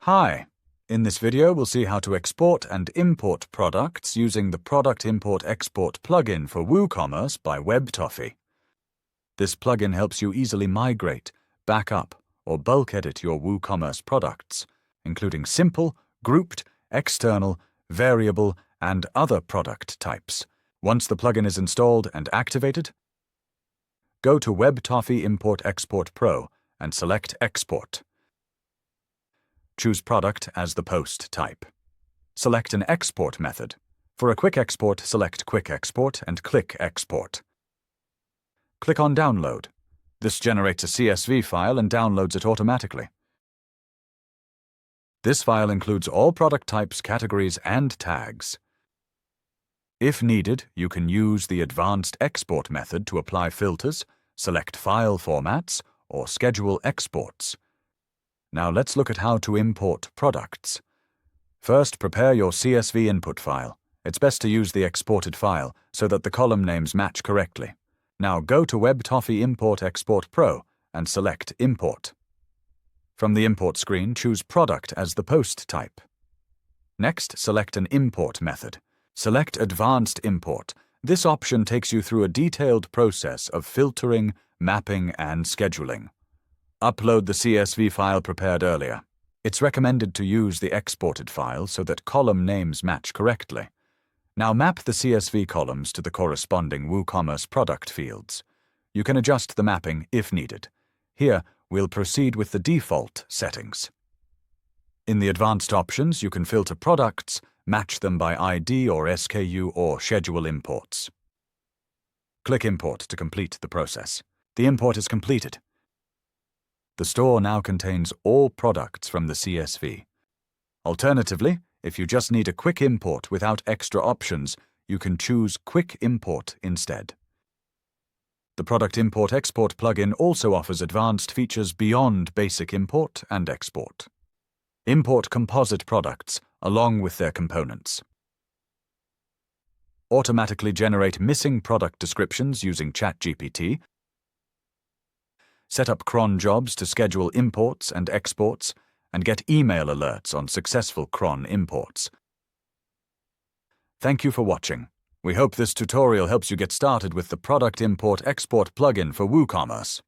Hi! In this video, we'll see how to export and import products using the Product Import-Export plugin for WooCommerce by WebToffee. This plugin helps you easily migrate, backup, or bulk edit your WooCommerce products, including simple, grouped, external, variable, and other product types. Once the plugin is installed and activated, go to WebToffee Import-Export Pro and select Export. Choose Product as the post type. Select an export method. For a quick export, select Quick Export and click Export. Click on Download. This generates a CSV file and downloads it automatically. This file includes all product types, categories, and tags. If needed, you can use the Advanced Export method to apply filters, select file formats, or schedule exports. Now let's look at how to import products. First, prepare your CSV input file. It's best to use the exported file so that the column names match correctly. Now go to WebToffee Import-Export Pro and select Import. From the import screen, choose Product as the post type. Next, select an import method. Select Advanced Import. This option takes you through a detailed process of filtering, mapping, and scheduling. Upload the CSV file prepared earlier. It's recommended to use the exported file so that column names match correctly. Now map the CSV columns to the corresponding WooCommerce product fields. You can adjust the mapping if needed. Here, we'll proceed with the default settings. In the advanced options, you can filter products, match them by ID or SKU, or schedule imports. Click Import to complete the process. The import is completed. The store now contains all products from the CSV. Alternatively, if you just need a quick import without extra options, you can choose Quick Import instead. The Product Import-Export plugin also offers advanced features beyond basic import and export. Import composite products along with their components. Automatically generate missing product descriptions using ChatGPT. Set up Cron jobs to schedule imports and exports, and get email alerts on successful Cron imports. Thank you for watching. We hope this tutorial helps you get started with the Product Import-Export plugin for WooCommerce.